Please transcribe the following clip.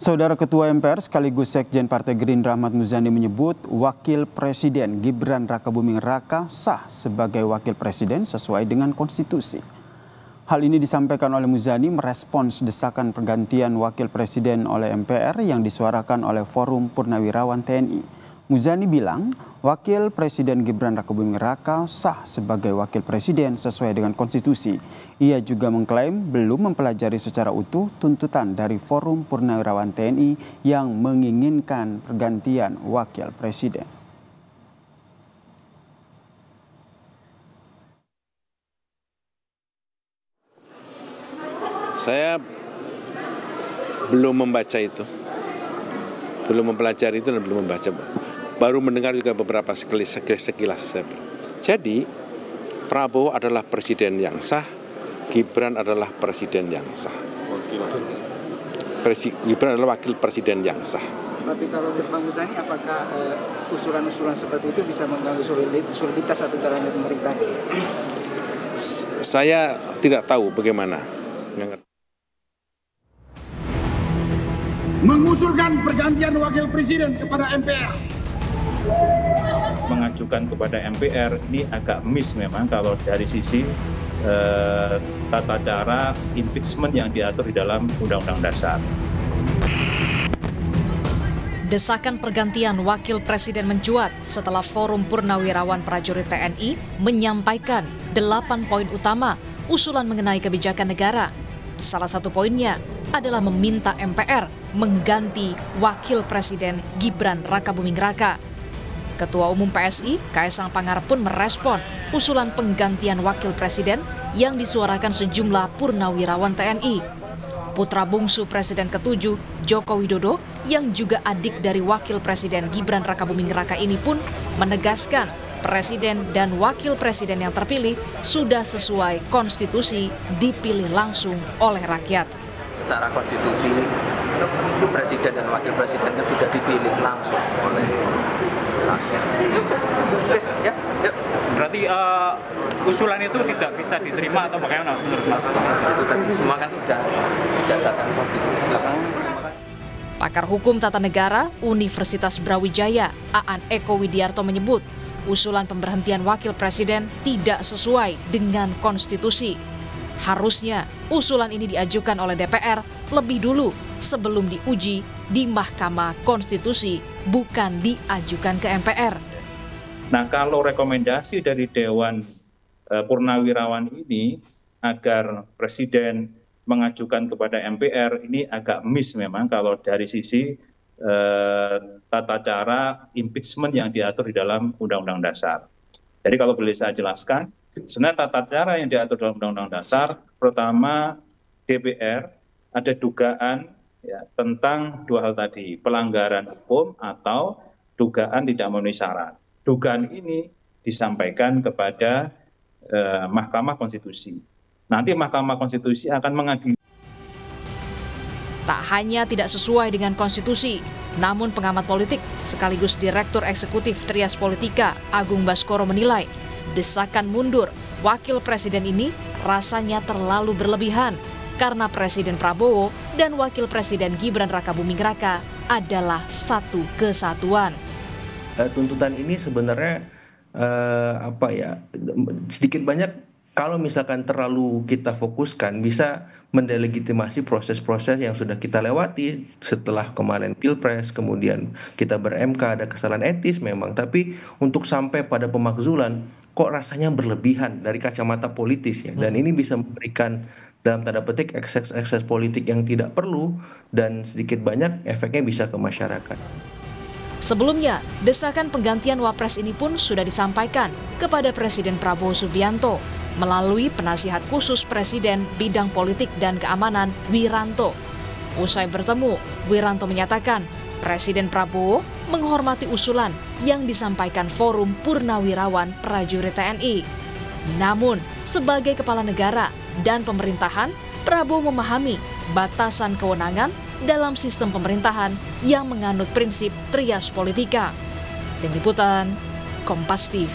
Saudara Ketua MPR sekaligus Sekjen Partai Gerindra Ahmad Muzani menyebut Wakil Presiden Gibran Rakabuming Raka sah sebagai Wakil Presiden sesuai dengan konstitusi. Hal ini disampaikan oleh Muzani merespons desakan pergantian Wakil Presiden oleh MPR yang disuarakan oleh Forum Purnawirawan TNI. Muzani bilang Wakil Presiden Gibran Rakabuming Raka sah sebagai Wakil Presiden sesuai dengan konstitusi. Ia juga mengklaim belum mempelajari secara utuh tuntutan dari Forum Purnawirawan TNI yang menginginkan pergantian Wakil Presiden. Saya belum membaca itu, belum mempelajari itu dan belum membaca. Baru mendengar juga beberapa sekilas. Jadi Prabowo adalah presiden yang sah, Gibran adalah presiden yang sah. Gibran adalah wakil presiden yang sah. Tapi kalau Bang Muzani, apakah usulan-usulan seperti itu bisa mengganggu soliditas atau jalannya pemerintah? Saya tidak tahu bagaimana. Mengusulkan pergantian wakil presiden kepada MPR. Mengajukan kepada MPR ini agak miss memang kalau dari sisi tata cara impeachment yang diatur di dalam Undang-Undang Dasar. Desakan pergantian Wakil Presiden mencuat setelah Forum Purnawirawan Prajurit TNI menyampaikan 8 poin utama usulan mengenai kebijakan negara. Salah satu poinnya adalah meminta MPR mengganti Wakil Presiden Gibran Rakabuming Raka. Ketua Umum PSI, Kaisang Pangarep pun merespon usulan penggantian Wakil Presiden yang disuarakan sejumlah purnawirawan TNI. Putra bungsu Presiden ke-7, Joko Widodo, yang juga adik dari Wakil Presiden Gibran Rakabuming Raka ini pun menegaskan Presiden dan Wakil Presiden yang terpilih sudah sesuai konstitusi dipilih langsung oleh rakyat. Secara konstitusi, Presiden dan Wakil Presiden kan sudah dipilih langsung oleh rakyat. Ya. Berarti usulan itu tidak bisa diterima atau bagaimana menurut Mas? Itu tadi semua kan sudah berdasarkan konstitusi. Pakar Hukum Tata Negara Universitas Brawijaya, Aan Eko Widiarto menyebut usulan pemberhentian Wakil Presiden tidak sesuai dengan konstitusi. Harusnya usulan ini diajukan oleh DPR lebih dulu sebelum diuji di Mahkamah Konstitusi, bukan diajukan ke MPR. Nah, kalau rekomendasi dari Dewan Purnawirawan ini agar Presiden mengajukan kepada MPR ini agak miss memang kalau dari sisi tata cara impeachment yang diatur di dalam Undang-Undang Dasar. Jadi kalau boleh saya jelaskan, sebenarnya tata cara yang diatur dalam Undang-Undang Dasar, pertama DPR ada dugaan ya, tentang dua hal tadi, pelanggaran hukum atau dugaan tidak memenuhi syarat. Dugaan ini disampaikan kepada Mahkamah Konstitusi. Nanti Mahkamah Konstitusi akan mengadili. Tak hanya tidak sesuai dengan konstitusi, namun pengamat politik sekaligus Direktur Eksekutif Trias Politika Agung Baskoro menilai desakan mundur Wakil Presiden ini rasanya terlalu berlebihan karena Presiden Prabowo dan Wakil Presiden Gibran Rakabuming Raka adalah satu kesatuan. Tuntutan ini sebenarnya sedikit banyak kalau misalkan terlalu kita fokuskan bisa mendelegitimasi proses-proses yang sudah kita lewati setelah kemarin Pilpres, kemudian kita ber-MK, ada kesalahan etis memang, tapi untuk sampai pada pemakzulan kok rasanya berlebihan dari kacamata politis ya, dan ini bisa memberikan dalam tanda petik ekses politik yang tidak perlu dan sedikit banyak efeknya bisa ke masyarakat. Sebelumnya, desakan penggantian Wapres ini pun sudah disampaikan kepada Presiden Prabowo Subianto melalui penasihat khusus Presiden bidang politik dan keamanan Wiranto. Usai bertemu, Wiranto menyatakan Presiden Prabowo menghormati usulan yang disampaikan Forum Purnawirawan Prajurit TNI. Namun, sebagai kepala negara dan pemerintahan, Prabowo memahami batasan kewenangan dalam sistem pemerintahan yang menganut prinsip trias politika. Tim Liputan, Kompas TV.